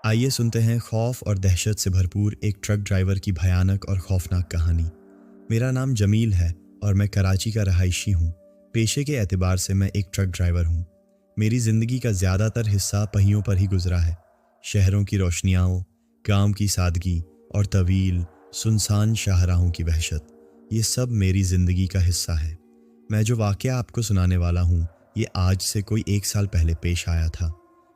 आइए सुनते हैं खौफ और दहशत से भरपूर एक ट्रक ड्राइवर की भयानक और खौफनाक कहानी। मेरा नाम जमील है और मैं कराची का रहायशी हूँ। पेशे के एतबार से मैं एक ट्रक ड्राइवर हूँ। मेरी ज़िंदगी का ज़्यादातर हिस्सा पहियों पर ही गुजरा है। शहरों की रोशनियाँ, गांव की सादगी और तवील सुनसान शाहराहों की वहशत, ये सब मेरी ज़िंदगी का हिस्सा है। मैं जो वाक़या आपको सुनाने वाला हूँ, ये आज से कोई 1 साल पहले पेश आया था।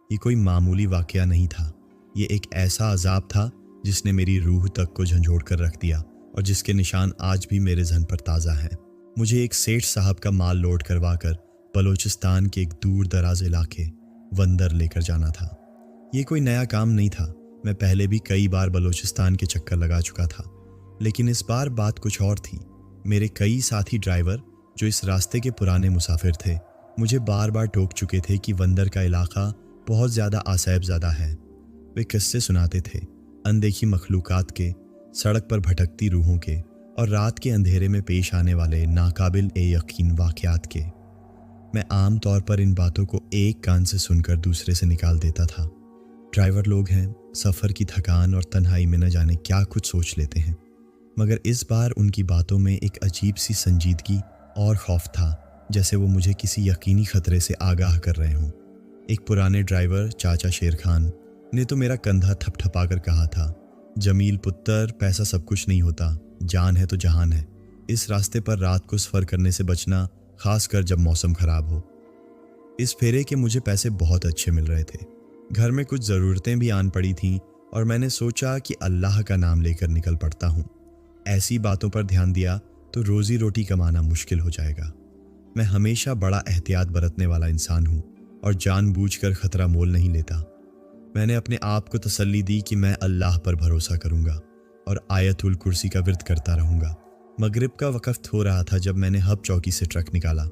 ये कोई मामूली वाक़या नहीं था। ये एक ऐसा अजाब था जिसने मेरी रूह तक को झंझोड़ कर रख दिया और जिसके निशान आज भी मेरे जहन पर ताज़ा हैं। मुझे एक सेठ साहब का माल लोड करवा कर बलूचिस्तान के एक दूर दराज इलाके वंदर लेकर जाना था। ये कोई नया काम नहीं था। मैं पहले भी कई बार बलूचिस्तान के चक्कर लगा चुका था, लेकिन इस बार बात कुछ और थी। मेरे कई साथी ड्राइवर जो इस रास्ते के पुराने मुसाफिर थे, मुझे बार बार टोक चुके थे कि वंदर का इलाका बहुत ज़्यादा आसैब ज़्यादा है। वे किस्से सुनाते थे अनदेखी मखलूकात के, सड़क पर भटकती रूहों के और रात के अंधेरे में पेश आने वाले नाकाबिल ए यकीन वाक़यात के। मैं आम तौर पर इन बातों को एक कान से सुनकर दूसरे से निकाल देता था। ड्राइवर लोग हैं, सफ़र की थकान और तन्हाई में न जाने क्या कुछ सोच लेते हैं, मगर इस बार उनकी बातों में एक अजीब सी संजीदगी और खौफ था, जैसे वो मुझे किसी यकीनी ख़तरे से आगाह कर रहे हों। एक पुराने ड्राइवर चाचा शेर खान ने तो मेरा कंधा थपथपा कर कहा था, जमील पुत्तर, पैसा सब कुछ नहीं होता, जान है तो जहान है। इस रास्ते पर रात को सफ़र करने से बचना, खासकर जब मौसम ख़राब हो। इस फेरे के मुझे पैसे बहुत अच्छे मिल रहे थे। घर में कुछ ज़रूरतें भी आन पड़ी थीं और मैंने सोचा कि अल्लाह का नाम लेकर निकल पड़ता हूँ। ऐसी बातों पर ध्यान दिया तो रोज़ी रोटी कमाना मुश्किल हो जाएगा। मैं हमेशा बड़ा एहतियात बरतने वाला इंसान हूँ और जानबूझकर ख़तरा मोल नहीं लेता। मैंने अपने आप को तसल्ली दी कि मैं अल्लाह पर भरोसा करूंगा और आयतुल कुर्सी का विर्द करता रहूंगा। मगरिब का वक़्त हो रहा था जब मैंने हब चौकी से ट्रक निकाला।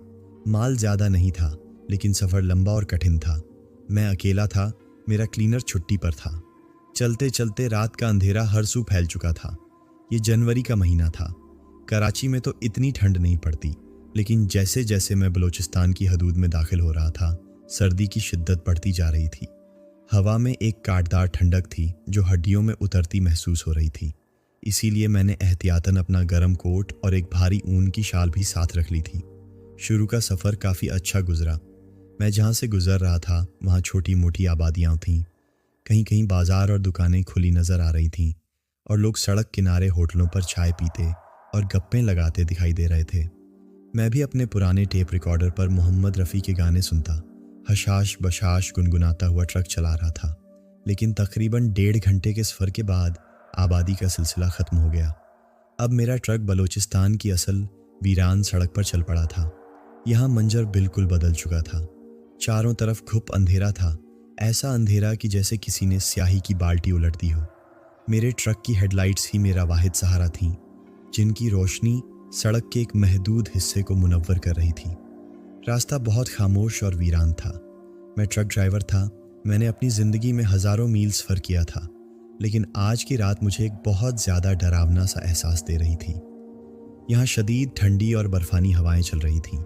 माल ज़्यादा नहीं था, लेकिन सफ़र लंबा और कठिन था। मैं अकेला था, मेरा क्लीनर छुट्टी पर था। चलते चलते रात का अंधेरा हर सू फैल चुका था। ये जनवरी का महीना था। कराची में तो इतनी ठंड नहीं पड़ती, लेकिन जैसे जैसे मैं बलूचिस्तान की हदूद में दाखिल हो रहा था, सर्दी की शिद्दत बढ़ती जा रही थी। हवा में एक काटदार ठंडक थी जो हड्डियों में उतरती महसूस हो रही थी। इसीलिए मैंने एहतियातन अपना गर्म कोट और एक भारी ऊन की शाल भी साथ रख ली थी। शुरू का सफ़र काफ़ी अच्छा गुजरा। मैं जहाँ से गुजर रहा था वहाँ छोटी मोटी आबादियाँ थीं। कहीं कहीं बाज़ार और दुकानें खुली नज़र आ रही थीं और लोग सड़क किनारे होटलों पर चाय पीते और गप्पें लगाते दिखाई दे रहे थे। मैं भी अपने पुराने टेप रिकॉर्डर पर मोहम्मद रफ़ी के गाने सुनता, हशाश बशाश गुनगुनाता हुआ ट्रक चला रहा था। लेकिन तकरीबन 1.5 घंटे के सफ़र के बाद आबादी का सिलसिला ख़त्म हो गया। अब मेरा ट्रक बलूचिस्तान की असल वीरान सड़क पर चल पड़ा था। यहाँ मंजर बिल्कुल बदल चुका था। चारों तरफ घुप अंधेरा था, ऐसा अंधेरा कि जैसे किसी ने स्याही की बाल्टी उलट दी हो। मेरे ट्रक की हेडलाइट्स ही मेरा वाहिद सहारा थीं, जिनकी रोशनी सड़क के एक महदूद हिस्से को मुनव्वर कर रही थी। रास्ता बहुत खामोश और वीरान था। मैं ट्रक ड्राइवर था। मैंने अपनी ज़िंदगी में हज़ारों मील सफ़र किया था, लेकिन आज की रात मुझे एक बहुत ज़्यादा डरावना सा एहसास दे रही थी। यहाँ शदीद ठंडी और बर्फ़ानी हवाएं चल रही थीं,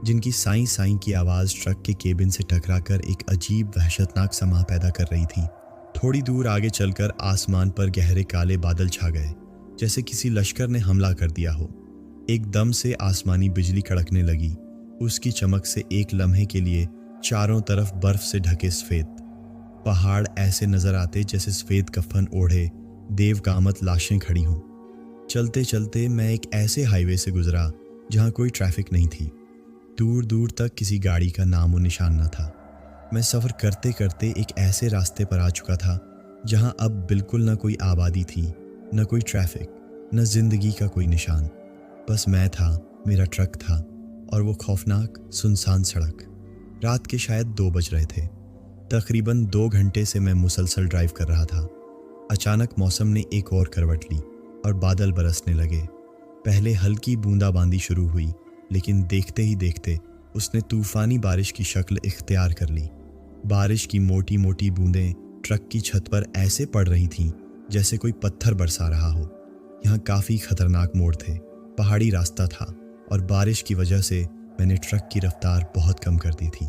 जिनकी साईं साईं की आवाज़ ट्रक के केबिन से टकरा कर एक अजीब वहशतनाक समाह पैदा कर रही थी। थोड़ी दूर आगे चलकर आसमान पर गहरे काले बादल छा गए, जैसे किसी लश्कर ने हमला कर दिया हो। एकदम से आसमानी बिजली कड़कने लगी। उसकी चमक से एक लम्हे के लिए चारों तरफ बर्फ से ढके सफ़ेद पहाड़ ऐसे नज़र आते जैसे सफ़ेद कफन ओढ़े देवकामत लाशें खड़ी हों। चलते चलते मैं एक ऐसे हाईवे से गुजरा जहाँ कोई ट्रैफिक नहीं थी। दूर दूर तक किसी गाड़ी का नामो निशान न था। मैं सफ़र करते करते एक ऐसे रास्ते पर आ चुका था जहाँ अब बिल्कुल न कोई आबादी थी, न कोई ट्रैफिक, न ज़िंदगी का कोई निशान। बस मैं था, मेरा ट्रक था और वो खौफनाक सुनसान सड़क। रात के शायद 2 बज रहे थे। तकरीबन 2 घंटे से मैं मुसलसल ड्राइव कर रहा था। अचानक मौसम ने एक और करवट ली और बादल बरसने लगे। पहले हल्की बूंदाबांदी शुरू हुई, लेकिन देखते ही देखते उसने तूफ़ानी बारिश की शक्ल इख्तियार कर ली। बारिश की मोटी मोटी बूंदें ट्रक की छत पर ऐसे पड़ रही थीं जैसे कोई पत्थर बरसा रहा हो। यहाँ काफ़ी ख़तरनाक मोड़ थे, पहाड़ी रास्ता था और बारिश की वजह से मैंने ट्रक की रफ्तार बहुत कम कर दी थी।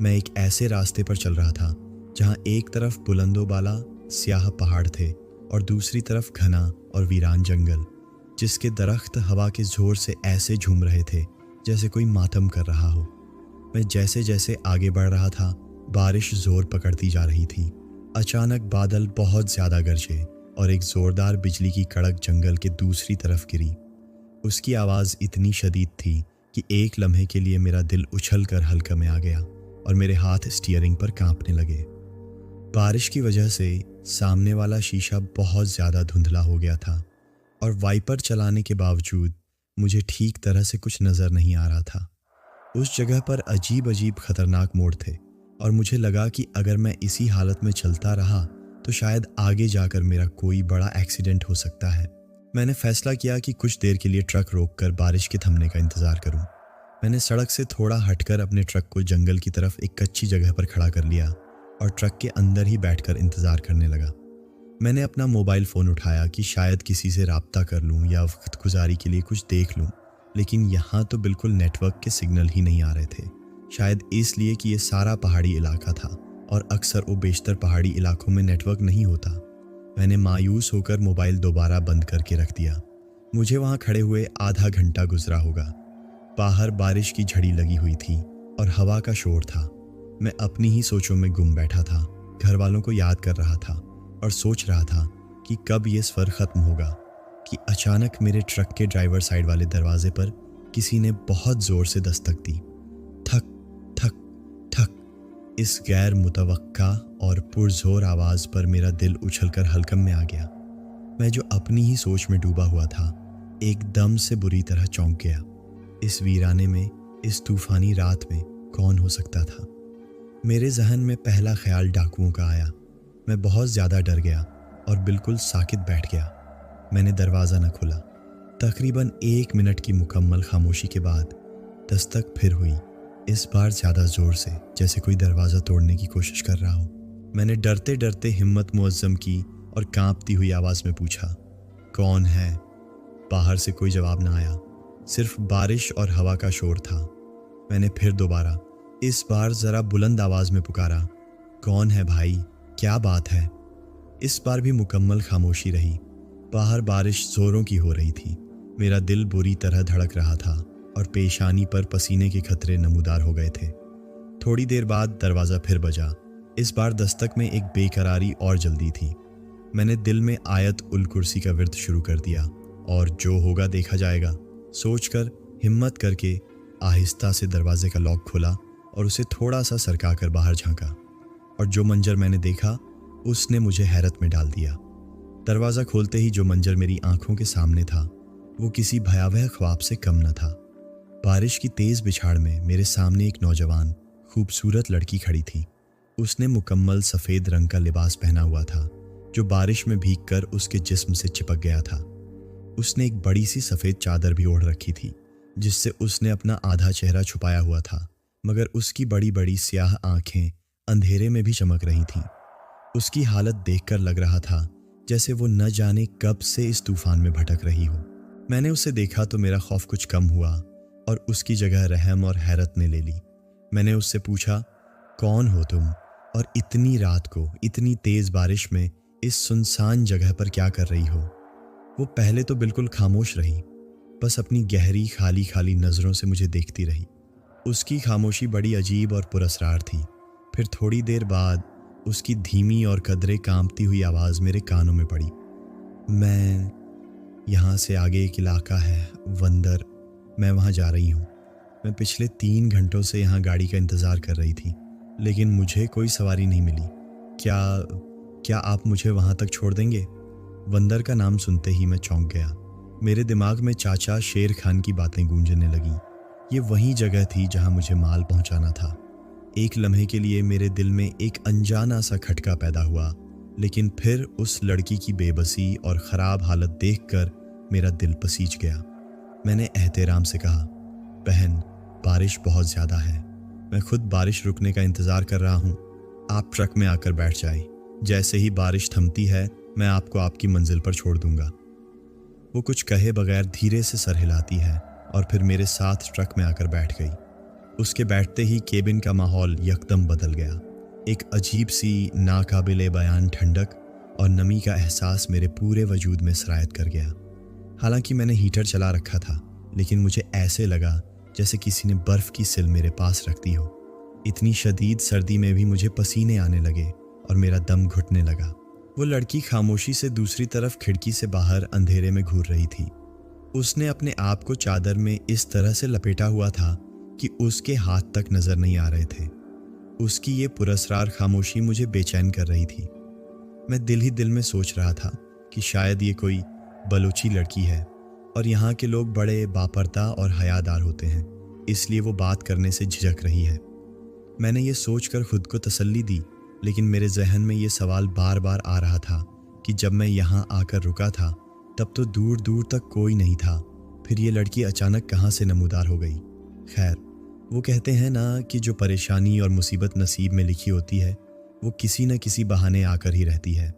मैं एक ऐसे रास्ते पर चल रहा था जहाँ एक तरफ बुलंदो बाला स्याह पहाड़ थे और दूसरी तरफ घना और वीरान जंगल, जिसके दरख्त हवा के जोर से ऐसे झूम रहे थे जैसे कोई मातम कर रहा हो। मैं जैसे जैसे आगे बढ़ रहा था, बारिश जोर पकड़ती जा रही थी। अचानक बादल बहुत ज़्यादा गरजे और एक ज़ोरदार बिजली की कड़क जंगल के दूसरी तरफ गिरी। उसकी आवाज़ इतनी शदीद थी कि एक लम्हे के लिए मेरा दिल उछल कर हल्का में आ गया और मेरे हाथ स्टीयरिंग पर कांपने लगे। बारिश की वजह से सामने वाला शीशा बहुत ज़्यादा धुंधला हो गया था और वाइपर चलाने के बावजूद मुझे ठीक तरह से कुछ नज़र नहीं आ रहा था। उस जगह पर अजीब अजीब खतरनाक मोड़ थे और मुझे लगा कि अगर मैं इसी हालत में चलता रहा तो शायद आगे जाकर मेरा कोई बड़ा एक्सीडेंट हो सकता है। मैंने फैसला किया कि कुछ देर के लिए ट्रक रोककर बारिश के थमने का इंतज़ार करूं। मैंने सड़क से थोड़ा हटकर अपने ट्रक को जंगल की तरफ एक कच्ची जगह पर खड़ा कर लिया और ट्रक के अंदर ही बैठकर इंतज़ार करने लगा। मैंने अपना मोबाइल फ़ोन उठाया कि शायद किसी से राब्ता कर लूं या वक्त गुजारी के लिए कुछ देख लूं, लेकिन यहाँ तो बिल्कुल नेटवर्क के सिग्नल ही नहीं आ रहे थे। शायद इसलिए कि ये सारा पहाड़ी इलाका था और अक्सर वो बेशतर पहाड़ी इलाकों में नेटवर्क नहीं होता। मैंने मायूस होकर मोबाइल दोबारा बंद करके रख दिया। मुझे वहाँ खड़े हुए आधा घंटा गुजरा होगा। बाहर बारिश की झड़ी लगी हुई थी और हवा का शोर था। मैं अपनी ही सोचों में गुम बैठा था, घर वालों को याद कर रहा था और सोच रहा था कि कब ये सफ़र ख़त्म होगा कि अचानक मेरे ट्रक के ड्राइवर साइड वाले दरवाजे पर किसी ने बहुत ज़ोर से दस्तक दी। ठक ठक ठक। इस गैर मुतवक्का और पुरजोर आवाज़ पर मेरा दिल उछलकर हलकम में आ गया। मैं जो अपनी ही सोच में डूबा हुआ था, एकदम से बुरी तरह चौंक गया। इस वीराने में, इस तूफ़ानी रात में कौन हो सकता था? मेरे जहन में पहला ख्याल डाकुओं का आया। मैं बहुत ज़्यादा डर गया और बिल्कुल साकित बैठ गया। मैंने दरवाज़ा न खोला। तकरीबन 1 मिनट की मुकम्मल खामोशी के बाद दस्तक फिर हुई, इस बार ज़्यादा ज़ोर से, जैसे कोई दरवाज़ा तोड़ने की कोशिश कर रहा हो। मैंने डरते डरते हिम्मत मुअज्जम की और कांपती हुई आवाज़ में पूछा, कौन है? बाहर से कोई जवाब ना आया, सिर्फ बारिश और हवा का शोर था। मैंने फिर दोबारा, इस बार ज़रा बुलंद आवाज़ में पुकारा, कौन है भाई, क्या बात है? इस बार भी मुकम्मल खामोशी रही। बाहर बारिश ज़ोरों की हो रही थी। मेरा दिल बुरी तरह धड़क रहा था और पेशानी पर पसीने के खतरे नमूदार हो गए थे। थोड़ी देर बाद दरवाज़ा फिर बजा। इस बार दस्तक में एक बेकरारी और जल्दी थी। मैंने दिल में आयत उल कुर्सी का विर्द शुरू कर दिया और जो होगा देखा जाएगा सोचकर हिम्मत करके आहिस्ता से दरवाजे का लॉक खोला और उसे थोड़ा सा सरका कर बाहर झांका, और जो मंजर मैंने देखा उसने मुझे हैरत में डाल दिया। दरवाज़ा खोलते ही जो मंजर मेरी आंखों के सामने था वो किसी भयावह ख्वाब से कम न था। बारिश की तेज़ बिछाड़ में मेरे सामने एक नौजवान खूबसूरत लड़की खड़ी थी। उसने मुकम्मल सफ़ेद रंग का लिबास पहना हुआ था जो बारिश में भीगकर उसके जिस्म से चिपक गया था। उसने एक बड़ी सी सफ़ेद चादर भी ओढ़ रखी थी जिससे उसने अपना आधा चेहरा छुपाया हुआ था, मगर उसकी बड़ी बड़ी स्याह आंखें अंधेरे में भी चमक रही थीं। उसकी हालत देखकर लग रहा था जैसे वो न जाने कब से इस तूफान में भटक रही हो। मैंने उसे देखा तो मेरा खौफ कुछ कम हुआ और उसकी जगह रहम और हैरत ने ले ली। मैंने उससे पूछा, कौन हो तुम और इतनी रात को इतनी तेज़ बारिश में इस सुनसान जगह पर क्या कर रही हो? वो पहले तो बिल्कुल खामोश रही, बस अपनी गहरी खाली खाली नज़रों से मुझे देखती रही। उसकी खामोशी बड़ी अजीब और पुरअसरार थी। फिर थोड़ी देर बाद उसकी धीमी और कदरे कांपती हुई आवाज़ मेरे कानों में पड़ी, मैं यहाँ से आगे एक इलाका है वंदर, मैं वहाँ जा रही हूँ। मैं पिछले 3 घंटों से यहाँ गाड़ी का इंतज़ार कर रही थी लेकिन मुझे कोई सवारी नहीं मिली। क्या आप मुझे वहाँ तक छोड़ देंगे? वंदर का नाम सुनते ही मैं चौंक गया। मेरे दिमाग में चाचा शेर खान की बातें गूंजने लगीं। ये वही जगह थी जहाँ मुझे माल पहुँचाना था। एक लम्हे के लिए मेरे दिल में एक अनजाना सा खटका पैदा हुआ, लेकिन फिर उस लड़की की बेबसी और ख़राब हालत देखकर मेरा दिल पसीज गया। मैंने एहतराम से कहा, बहन, बारिश बहुत ज़्यादा है, मैं खुद बारिश रुकने का इंतज़ार कर रहा हूँ, आप ट्रक में आकर बैठ जाए। जैसे ही बारिश थमती है मैं आपको आपकी मंजिल पर छोड़ दूंगा। वो कुछ कहे बगैर धीरे से सर हिलाती है और फिर मेरे साथ ट्रक में आकर बैठ गई। उसके बैठते ही केबिन का माहौल यकदम बदल गया। एक अजीब सी नाकाबिले बयान ठंडक और नमी का एहसास मेरे पूरे वजूद में सरायत कर गया। हालांकि मैंने हीटर चला रखा था, लेकिन मुझे ऐसे लगा जैसे किसी ने बर्फ़ की सिल मेरे पास रख दी हो। इतनी शदीद सर्दी में भी मुझे पसीने आने लगे और मेरा दम घुटने लगा। वो लड़की खामोशी से दूसरी तरफ खिड़की से बाहर अंधेरे में घूर रही थी। उसने अपने आप को चादर में इस तरह से लपेटा हुआ था कि उसके हाथ तक नज़र नहीं आ रहे थे। उसकी ये पुरस्रार खामोशी मुझे बेचैन कर रही थी। मैं दिल ही दिल में सोच रहा था कि शायद ये कोई बलोची लड़की है और यहाँ के लोग बड़े बापर्दा और हयादार होते हैं, इसलिए वो बात करने से झिझक रही है। मैंने ये सोचकर खुद को तसल्ली दी, लेकिन मेरे जहन में ये सवाल बार बार आ रहा था कि जब मैं यहाँ आकर रुका था तब तो दूर दूर तक कोई नहीं था, फिर ये लड़की अचानक कहाँ से नमूदार हो गई। खैर, वो कहते हैं ना कि जो परेशानी और मुसीबत नसीब में लिखी होती है वो किसी न किसी बहाने आकर ही रहती है।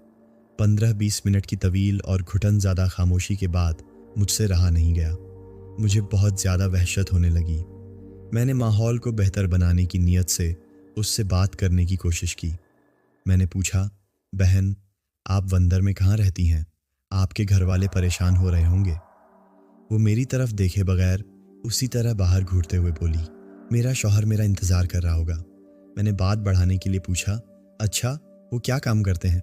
15-20 मिनट की तवील और घुटन ज़्यादा खामोशी के बाद मुझसे रहा नहीं गया। मुझे बहुत ज़्यादा वहशत होने लगी। मैंने माहौल को बेहतर बनाने की नीयत से उससे बात करने की कोशिश की। मैंने पूछा, बहन, आप वंदर में कहाँ रहती हैं? आपके घर वाले परेशान हो रहे होंगे। वो मेरी तरफ देखे बगैर उसी तरह बाहर घूरते हुए बोली, मेरा शौहर मेरा इंतज़ार कर रहा होगा। मैंने बात बढ़ाने के लिए पूछा, अच्छा, वो क्या काम करते हैं?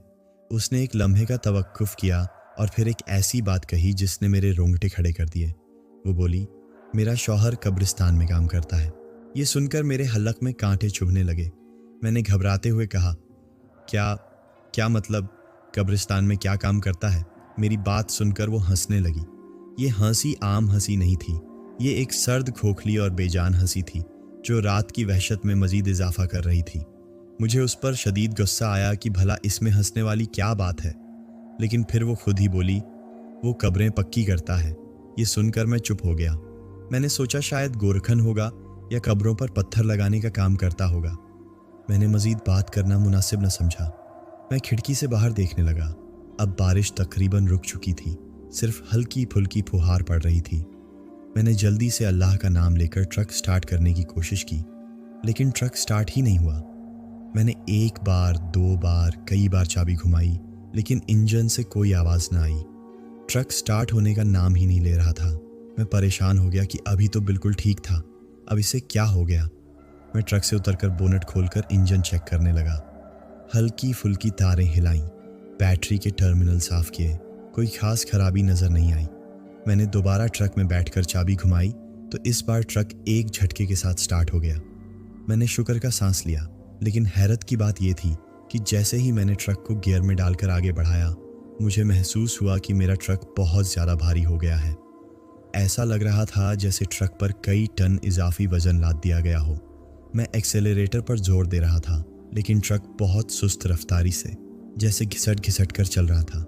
उसने एक लम्हे का तवक्कुफ किया और फिर एक ऐसी बात कही जिसने मेरे रोंगटे खड़े कर दिए। वो बोली, मेरा शौहर कब्रिस्तान में काम करता है। ये सुनकर मेरे हलक में कांटे चुभने लगे। मैंने घबराते हुए कहा, क्या मतलब, कब्रिस्तान में क्या काम करता है? मेरी बात सुनकर वो हंसने लगी। ये हंसी आम हंसी नहीं थी, ये एक सर्द, खोखली और बेजान हंसी थी जो रात की वहशत में मजीद इजाफा कर रही थी। मुझे उस पर शदीद गुस्सा आया कि भला इसमें हंसने वाली क्या बात है, लेकिन फिर वो खुद ही बोली, वो कब्रें पक्की करता है। ये सुनकर मैं चुप हो गया। मैंने सोचा शायद गोरखन होगा या कब्रों पर पत्थर लगाने का काम करता होगा। मैंने मजीद बात करना मुनासिब न समझा। मैं खिड़की से बाहर देखने लगा। अब बारिश तकरीबन रुक चुकी थी, सिर्फ हल्की फुल्की फुहार पड़ रही थी। मैंने जल्दी से अल्लाह का नाम लेकर ट्रक स्टार्ट करने की कोशिश की, लेकिन ट्रक स्टार्ट ही नहीं हुआ। मैंने 1 बार, 2 बार, कई बार चाबी घुमाई, लेकिन इंजन से कोई आवाज़ न आई। ट्रक स्टार्ट होने का नाम ही नहीं ले रहा था। मैं परेशान हो गया कि अभी तो बिल्कुल ठीक था, अब इसे क्या हो गया। मैं ट्रक से उतरकर बोनट खोलकर इंजन चेक करने लगा। हल्की फुल्की तारें हिलाईं, बैटरी के टर्मिनल साफ किए, कोई खास खराबी नज़र नहीं आई। मैंने दोबारा ट्रक में बैठकर चाबी घुमाई तो इस बार ट्रक एक झटके के साथ स्टार्ट हो गया। मैंने शुक्र का सांस लिया, लेकिन हैरत की बात यह थी कि जैसे ही मैंने ट्रक को गियर में डालकर आगे बढ़ाया, मुझे महसूस हुआ कि मेरा ट्रक बहुत ज़्यादा भारी हो गया है। ऐसा लग रहा था जैसे ट्रक पर कई टन इजाफी वजन लाद दिया गया हो। मैं एक्सेलरेटर पर जोर दे रहा था, लेकिन ट्रक बहुत सुस्त रफ्तारी से, जैसे घिसट घिसट कर चल रहा था।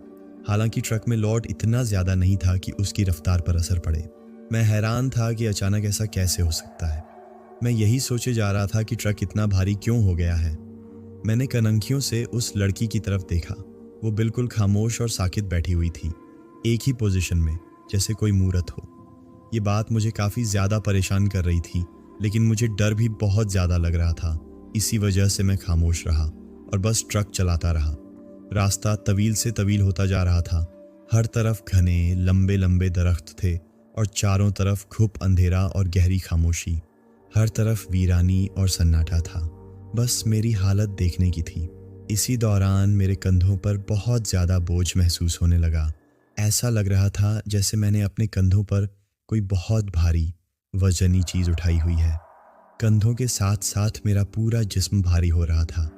हालांकि ट्रक में लोड इतना ज़्यादा नहीं था कि उसकी रफ्तार पर असर पड़े। मैं हैरान था कि अचानक ऐसा कैसे हो सकता है। मैं यही सोचे जा रहा था कि ट्रक इतना भारी क्यों हो गया है। मैंने कनंखियों से उस लड़की की तरफ देखा। वो बिल्कुल खामोश और साकित बैठी हुई थी, एक ही पोजीशन में, जैसे कोई मूरत हो। ये बात मुझे काफ़ी ज़्यादा परेशान कर रही थी, लेकिन मुझे डर भी बहुत ज़्यादा लग रहा था। इसी वजह से मैं खामोश रहा और बस ट्रक चलाता रहा। रास्ता तवील से तवील होता जा रहा था। हर तरफ घने लंबे लंबे दरख्त थे और चारों तरफ घुप अंधेरा और गहरी खामोशी। हर तरफ वीरानी और सन्नाटा था। बस मेरी हालत देखने की थी। इसी दौरान मेरे कंधों पर बहुत ज़्यादा बोझ महसूस होने लगा। ऐसा लग रहा था जैसे मैंने अपने कंधों पर कोई बहुत भारी वजनी चीज़ उठाई हुई है। कंधों के साथ साथ मेरा पूरा जिस्म भारी हो रहा था।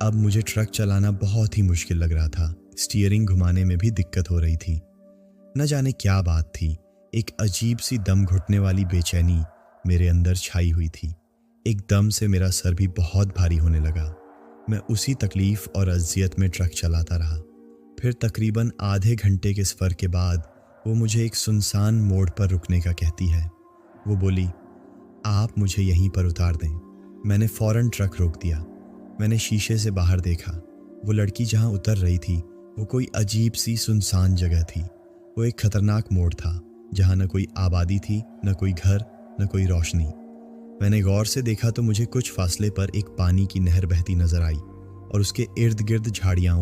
अब मुझे ट्रक चलाना बहुत ही मुश्किल लग रहा था। स्टीयरिंग घुमाने में भी दिक्कत हो रही थी। न जाने क्या बात थी, एक अजीब सी दम घुटने वाली बेचैनी मेरे अंदर छाई हुई थी। एकदम से मेरा सर भी बहुत भारी होने लगा। मैं उसी तकलीफ़ और अज़ियत में ट्रक चलाता रहा। फिर तकरीबन आधे घंटे के सफ़र के बाद वो मुझे एक सुनसान मोड़ पर रुकने का कहती है। वो बोली, आप मुझे यहीं पर उतार दें। मैंने फ़ौरन ट्रक रोक दिया। मैंने शीशे से बाहर देखा। वो लड़की जहाँ उतर रही थी वो कोई अजीब सी सुनसान जगह थी। वो एक ख़तरनाक मोड़ था जहाँ न कोई आबादी थी, न कोई घर, न कोई रोशनी। मैंने गौर से देखा तो मुझे कुछ फासले पर एक पानी की नहर बहती नज़र आई और उसके इर्द गिर्द झाड़ियाँ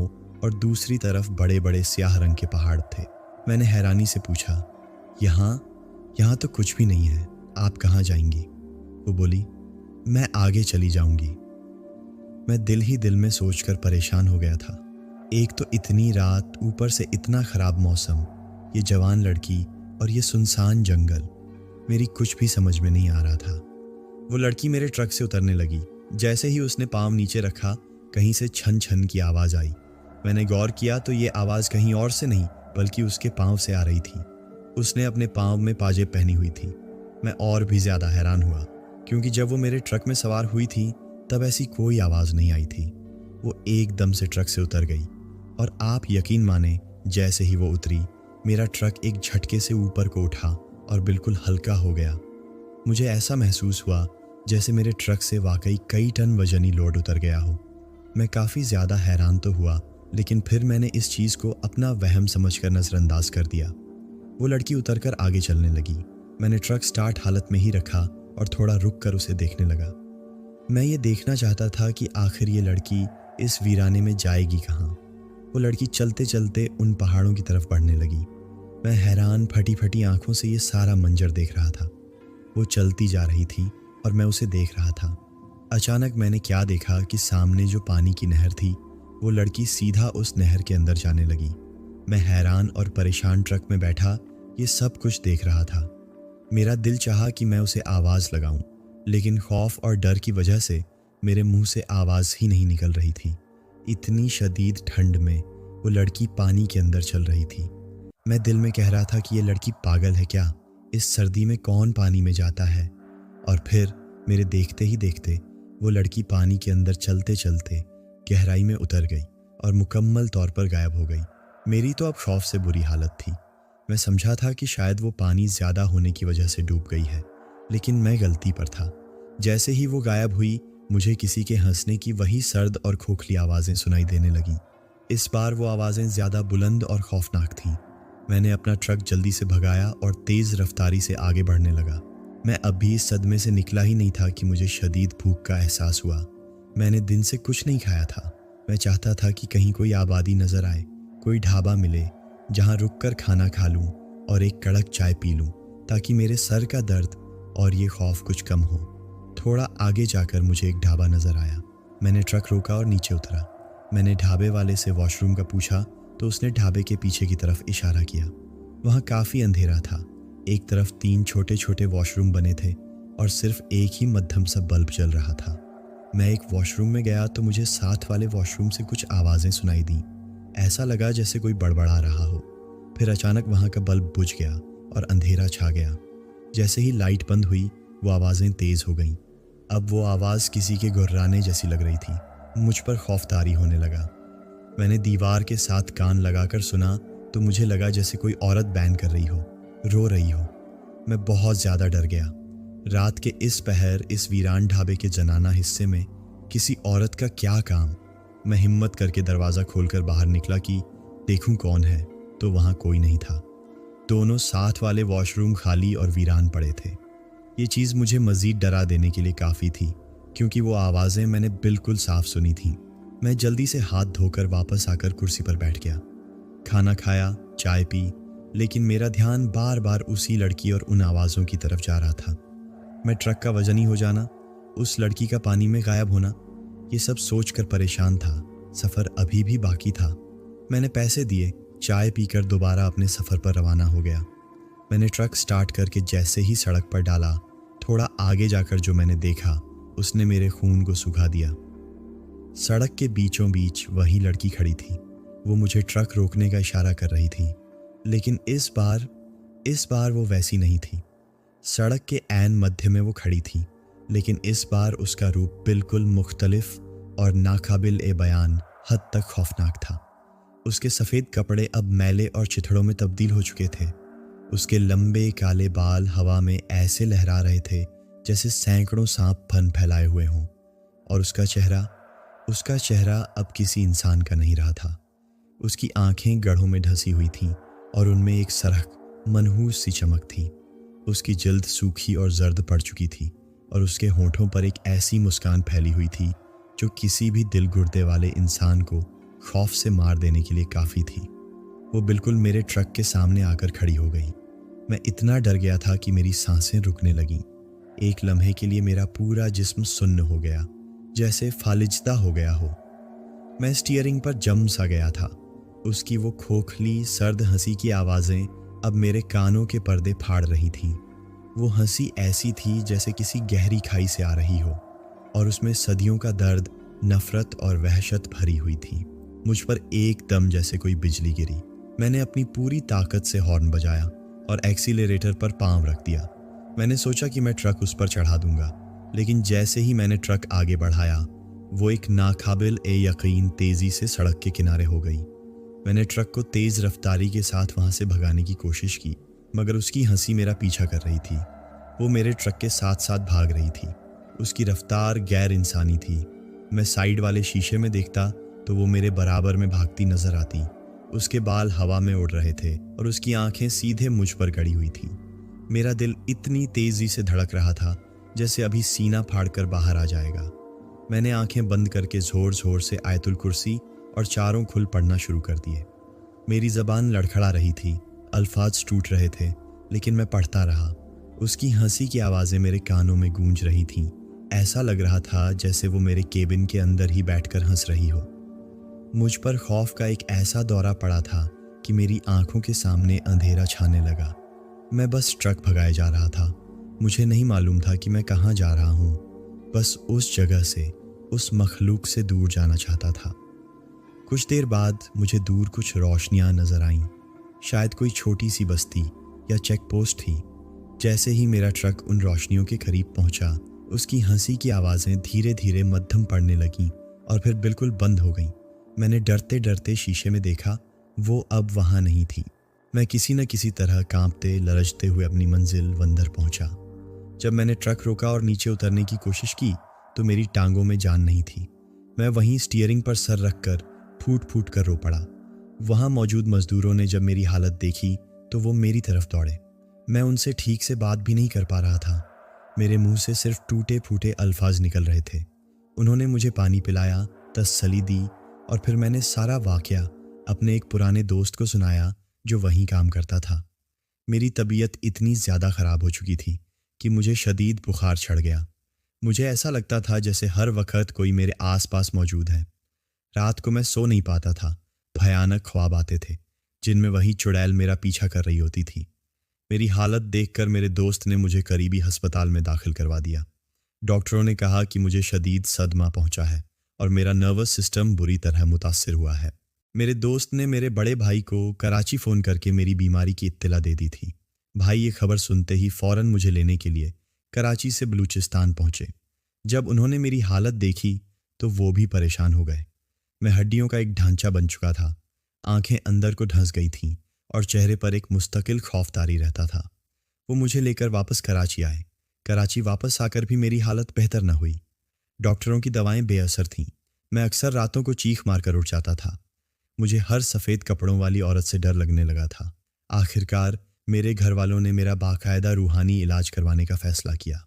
और दूसरी तरफ बड़े बड़े स्याह रंग के पहाड़ थे। मैंने हैरानी से पूछा, यहाँ तो कुछ भी नहीं है, आप कहाँ जाएंगी? वो बोली, मैं आगे चली जाऊंगी। मैं दिल ही दिल में सोचकर परेशान हो गया था। एक तो इतनी रात, ऊपर से इतना खराब मौसम, ये जवान लड़की और ये सुनसान जंगल, मेरी कुछ भी समझ में नहीं आ रहा था। वो लड़की मेरे ट्रक से उतरने लगी। जैसे ही उसने पाँव नीचे रखा, कहीं से छन छन की आवाज़ आई। मैंने गौर किया तो ये आवाज़ कहीं और से नहीं बल्कि उसके पाँव से आ रही थी। उसने अपने पाँव में पाजेब पहनी हुई थी। मैं और भी ज़्यादा हैरान हुआ क्योंकि जब वो मेरे ट्रक में सवार हुई थी तब ऐसी कोई आवाज़ नहीं आई थी। वो एकदम से ट्रक से उतर गई और आप यकीन माने, जैसे ही वो उतरी, मेरा ट्रक एक झटके से ऊपर को उठा और बिल्कुल हल्का हो गया। मुझे ऐसा महसूस हुआ जैसे मेरे ट्रक से वाकई कई टन वजनी लोड उतर गया हो। मैं काफ़ी ज़्यादा हैरान तो हुआ, लेकिन फिर मैंने इस चीज़ को अपना वहम समझकर नज़रअंदाज कर दिया। वो लड़की उतरकर आगे चलने लगी। मैंने ट्रक स्टार्ट हालत में ही रखा और थोड़ा रुक कर उसे देखने लगा। मैं ये देखना चाहता था कि आखिर ये लड़की इस वीराने में जाएगी कहाँ। वो लड़की चलते चलते उन पहाड़ों की तरफ बढ़ने लगी। मैं हैरान फटी फटी आंखों से ये सारा मंजर देख रहा था। वो चलती जा रही थी और मैं उसे देख रहा था। अचानक मैंने क्या देखा कि सामने जो पानी की नहर थी, वो लड़की सीधा उस नहर के अंदर जाने लगी। मैं हैरान और परेशान ट्रक में बैठा ये सब कुछ देख रहा था। मेरा दिल चाहा कि मैं उसे आवाज़ लगाऊं, लेकिन खौफ और डर की वजह से मेरे मुंह से आवाज़ ही नहीं निकल रही थी। इतनी शदीद ठंड में वो लड़की पानी के अंदर चल रही थी। मैं दिल में कह रहा था कि ये लड़की पागल है क्या? इस सर्दी में कौन पानी में जाता है? और फिर मेरे देखते ही देखते वो लड़की पानी के अंदर चलते चलते गहराई में उतर गई और मुकम्मल तौर पर गायब हो गई। मेरी तो अब खौफ से बुरी हालत थी। मैं समझा था कि शायद वो पानी ज़्यादा होने की वजह से डूब गई है, लेकिन मैं गलती पर था। जैसे ही वो गायब हुई, मुझे किसी के हंसने की वही सर्द और खोखली आवाज़ें सुनाई देने लगीं। इस बार वो आवाज़ें ज़्यादा बुलंद और खौफनाक थीं। मैंने अपना ट्रक जल्दी से भगाया और तेज़ रफ्तारी से आगे बढ़ने लगा। मैं अब भी इस सदमे से निकला ही नहीं था कि मुझे शदीद भूख का एहसास हुआ। मैंने दिन से कुछ नहीं खाया था। मैं चाहता था कि कहीं कोई आबादी नज़र आए, कोई ढाबा मिले जहाँ रुककर खाना खा लूँ और एक कड़क चाय पी लूँ, ताकि मेरे सर का दर्द और ये खौफ कुछ कम हो। थोड़ा आगे जाकर मुझे एक ढाबा नज़र आया। मैंने ट्रक रोका और नीचे उतरा। मैंने ढाबे वाले से वॉशरूम का पूछा तो उसने ढाबे के पीछे की तरफ इशारा किया। वहाँ काफ़ी अंधेरा था। एक तरफ 3 छोटे छोटे वॉशरूम बने थे और सिर्फ एक ही मध्यम सा बल्ब जल रहा था। मैं एक वॉशरूम में गया तो मुझे साथ वाले वॉशरूम से कुछ आवाज़ें सुनाई दी। ऐसा लगा जैसे कोई बड़बड़ा रहा हो। फिर अचानक वहाँ का बल्ब बुझ गया और अंधेरा छा गया। जैसे ही लाइट बंद हुई, वो आवाज़ें तेज़ हो गईं। अब वो आवाज़ किसी के गुर्राने जैसी लग रही थी। मुझ पर खौफतारी होने लगा। मैंने दीवार के साथ कान लगाकर सुना तो मुझे लगा जैसे कोई औरत बैन कर रही हो, रो रही हो। मैं बहुत ज़्यादा डर गया। रात के इस पहर इस वीरान ढाबे के जनाना हिस्से में किसी औरत का क्या काम? मैं हिम्मत करके दरवाज़ा खोलकर बाहर निकला कि देखूं कौन है, तो वहाँ कोई नहीं था। दोनों साथ वाले वॉशरूम खाली और वीरान पड़े थे। ये चीज़ मुझे मज़ीद डरा देने के लिए काफ़ी थी, क्योंकि वो आवाज़ें मैंने बिल्कुल साफ सुनी थीं। मैं जल्दी से हाथ धोकर वापस आकर कुर्सी पर बैठ गया। खाना खाया, चाय पी, लेकिन मेरा ध्यान बार बार उसी लड़की और उन आवाज़ों की तरफ जा रहा था। मैं ट्रक का वजनी हो जाना, उस लड़की का पानी में गायब होना, ये सब सोचकर परेशान था। सफ़र अभी भी बाकी था। मैंने पैसे दिए, चाय पीकर दोबारा अपने सफ़र पर रवाना हो गया। मैंने ट्रक स्टार्ट करके जैसे ही सड़क पर डाला, थोड़ा आगे जाकर जो मैंने देखा उसने मेरे खून को सुखा दिया। सड़क के बीचों बीच वही लड़की खड़ी थी। वो मुझे ट्रक रोकने का इशारा कर रही थी, लेकिन इस बार वो वैसी नहीं थी। सड़क के ऐन मध्य में वो खड़ी थी, लेकिन इस बार उसका रूप बिल्कुल मुख्तलिफ और नाकाबिल ए बयान हद तक खौफनाक था। उसके सफ़ेद कपड़े अब मैले और चिथड़ों में तब्दील हो चुके थे। उसके लंबे काले बाल हवा में ऐसे लहरा रहे थे जैसे सैकड़ों सांप फन फैलाए हुए हों, और उसका चेहरा अब किसी इंसान का नहीं रहा था। उसकी आंखें गढ़ों में ढसी हुई थीं और उनमें एक सरख मनहूस सी चमक थी। उसकी जल्द सूखी और जर्द पड़ चुकी थी और उसके होठों पर एक ऐसी मुस्कान फैली हुई थी जो किसी भी दिल गुर्दे वाले इंसान को خوف سے مار دینے کے لیے کافی تھی۔ وہ بالکل میرے ٹرک کے سامنے آ کر کھڑی ہو گئی۔ میں اتنا ڈر گیا تھا کہ میری سانسیں رکنے لگیں۔ ایک لمحے کے لیے میرا پورا جسم سن ہو گیا، جیسے فالجدہ ہو گیا ہو۔ میں اسٹیئرنگ پر جم سا گیا تھا۔ اس کی وہ کھوکھلی سرد ہنسی کی آوازیں اب میرے کانوں کے پردے پھاڑ رہی تھیں۔ وہ ہنسی ایسی تھی جیسے کسی گہری کھائی سے آ رہی ہو، اور اس میں صدیوں کا درد، نفرت اور وحشت بھری ہوئی تھی۔ مجھ پر ایک دم جیسے کوئی بجلی گری۔ میں نے اپنی پوری طاقت سے ہارن بجایا اور ایکسیلریٹر پر پاؤں رکھ دیا۔ میں نے سوچا کہ میں ٹرک اس پر چڑھا دوں گا، لیکن جیسے ہی میں نے ٹرک آگے بڑھایا، وہ ایک ناقابل یقین تیزی سے سڑک کے کنارے ہو گئی۔ میں نے ٹرک کو تیز رفتاری کے ساتھ وہاں سے بھگانے کی کوشش کی، مگر اس کی ہنسی میرا پیچھا کر رہی تھی۔ وہ میرے ٹرک کے ساتھ ساتھ بھاگ رہی تھی۔ اس کی رفتار غیر انسانی تھی۔ میں سائیڈ والے شیشے میں دیکھتا تو وہ میرے برابر میں بھاگتی نظر آتی۔ اس کے بال ہوا میں اڑ رہے تھے اور اس کی آنکھیں سیدھے مجھ پر گڑی ہوئی تھیں۔ میرا دل اتنی تیزی سے دھڑک رہا تھا جیسے ابھی سینہ پھاڑ کر باہر آ جائے گا۔ میں نے آنکھیں بند کر کے زور زور سے آیت الکرسی اور چاروں کھل پڑھنا شروع کر دیے۔ میری زبان لڑکھڑا رہی تھی، الفاظ ٹوٹ رہے تھے، لیکن میں پڑھتا رہا۔ اس کی ہنسی کی آوازیں میرے کانوں میں گونج رہی تھیں۔ ایسا لگ رہا تھا جیسے وہ میرے کیبن کے اندر ہی بیٹھ کر ہنس رہی ہو۔ مجھ پر خوف کا ایک ایسا دورہ پڑا تھا کہ میری آنکھوں کے سامنے اندھیرا چھانے لگا۔ میں بس ٹرک بھگائے جا رہا تھا۔ مجھے نہیں معلوم تھا کہ میں کہاں جا رہا ہوں، بس اس جگہ سے، اس مخلوق سے دور جانا چاہتا تھا۔ کچھ دیر بعد مجھے دور کچھ روشنیاں نظر آئیں، شاید کوئی چھوٹی سی بستی یا چیک پوسٹ تھی۔ جیسے ہی میرا ٹرک ان روشنیوں کے قریب پہنچا، اس کی ہنسی کی آوازیں دھیرے دھیرے مدھم پڑنے لگیں اور پھر بالکل بند ہو گئیں۔ میں نے ڈرتے ڈرتے شیشے میں دیکھا، وہ اب وہاں نہیں تھی۔ میں کسی نہ کسی طرح کانپتے لرزتے ہوئے اپنی منزل وندر پہنچا۔ جب میں نے ٹرک روکا اور نیچے اترنے کی کوشش کی تو میری ٹانگوں میں جان نہیں تھی۔ میں وہیں اسٹیئرنگ پر سر رکھ کر پھوٹ پھوٹ کر رو پڑا۔ وہاں موجود مزدوروں نے جب میری حالت دیکھی تو وہ میری طرف دوڑے۔ میں ان سے ٹھیک سے بات بھی نہیں کر پا رہا تھا۔ میرے منہ سے صرف ٹوٹے پھوٹے الفاظ نکل رہے تھے۔ انہوں نے مجھے پانی پلایا، تسلی دی، اور پھر میں نے سارا واقعہ اپنے ایک پرانے دوست کو سنایا جو وہیں کام کرتا تھا۔ میری طبیعت اتنی زیادہ خراب ہو چکی تھی کہ مجھے شدید بخار چڑھ گیا۔ مجھے ایسا لگتا تھا جیسے ہر وقت کوئی میرے آس پاس موجود ہے۔ رات کو میں سو نہیں پاتا تھا۔ بھیانک خواب آتے تھے جن میں وہی چڑیل میرا پیچھا کر رہی ہوتی تھی۔ میری حالت دیکھ کر میرے دوست نے مجھے قریبی ہسپتال میں داخل کروا دیا۔ ڈاکٹروں نے کہا کہ مجھے شدید صدمہ پہنچا ہے اور میرا نروس سسٹم بری طرح متاثر ہوا ہے۔ میرے دوست نے میرے بڑے بھائی کو کراچی فون کر کے میری بیماری کی اطلاع دے دی تھی۔ بھائی یہ خبر سنتے ہی فوراً مجھے لینے کے لیے کراچی سے بلوچستان پہنچے۔ جب انہوں نے میری حالت دیکھی تو وہ بھی پریشان ہو گئے۔ میں ہڈیوں کا ایک ڈھانچہ بن چکا تھا، آنکھیں اندر کو دھنس گئی تھیں اور چہرے پر ایک مستقل خوف طاری رہتا تھا۔ وہ مجھے لے کر واپس کراچی آئے۔ کراچی واپس آ کر بھی میری حالت بہتر نہ ہوئی۔ ڈاکٹروں کی دوائیں بے اثر تھیں۔ میں اکثر راتوں کو چیخ مار کر اٹھ جاتا تھا۔ مجھے ہر سفید کپڑوں والی عورت سے ڈر لگنے لگا تھا۔ آخرکار میرے گھر والوں نے میرا باقاعدہ روحانی علاج کروانے کا فیصلہ کیا۔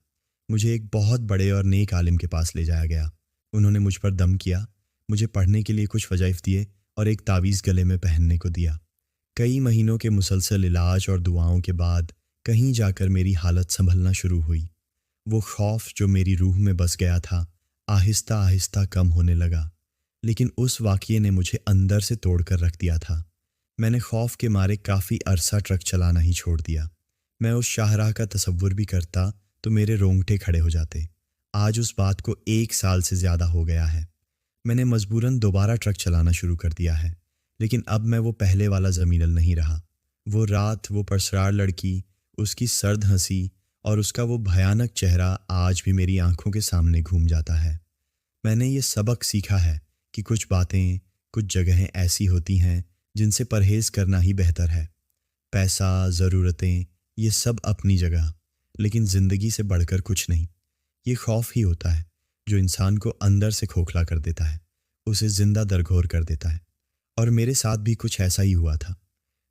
مجھے ایک بہت بڑے اور نیک عالم کے پاس لے جایا گیا۔ انہوں نے مجھ پر دم کیا، مجھے پڑھنے کے لیے کچھ وظائف دیے اور ایک تعویذ گلے میں پہننے کو دیا۔ کئی مہینوں کے مسلسل علاج اور دعاؤں کے بعد کہیں جا کر میری حالت سنبھلنا شروع ہوئی۔ وہ خوف جو میری روح میں بس گیا تھا آہستہ آہستہ کم ہونے لگا، لیکن اس واقعے نے مجھے اندر سے توڑ کر رکھ دیا تھا۔ میں نے خوف کے مارے کافی عرصہ ٹرک چلانا ہی چھوڑ دیا۔ میں اس شاہراہ کا تصور بھی کرتا تو میرے رونگٹے کھڑے ہو جاتے۔ آج اس بات کو 1 سال سے زیادہ ہو گیا ہے۔ میں نے مجبوراً دوبارہ ٹرک چلانا شروع کر دیا ہے، لیکن اب میں وہ پہلے والا زمینل نہیں رہا۔ وہ رات، وہ پرسرار لڑکی، اس کی سرد ہنسی اور اس کا وہ بھیانک چہرہ آج بھی میری آنکھوں کے سامنے گھوم جاتا ہے۔ میں نے یہ سبق سیکھا ہے کہ کچھ باتیں، کچھ جگہیں ایسی ہوتی ہیں جن سے پرہیز کرنا ہی بہتر ہے۔ پیسہ، ضرورتیں، یہ سب اپنی جگہ، لیکن زندگی سے بڑھ کر کچھ نہیں۔ یہ خوف ہی ہوتا ہے جو انسان کو اندر سے کھوکھلا کر دیتا ہے، اسے زندہ درگور کر دیتا ہے۔ اور میرے ساتھ بھی کچھ ایسا ہی ہوا تھا۔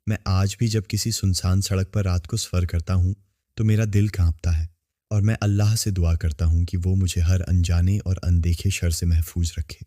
میں آج بھی جب کسی سنسان سڑک پر رات کو سفر کرتا ہوں تو میرا دل کانپتا ہے، اور میں اللہ سے دعا کرتا ہوں کہ وہ مجھے ہر انجانے اور اندیکھے شر سے محفوظ رکھے۔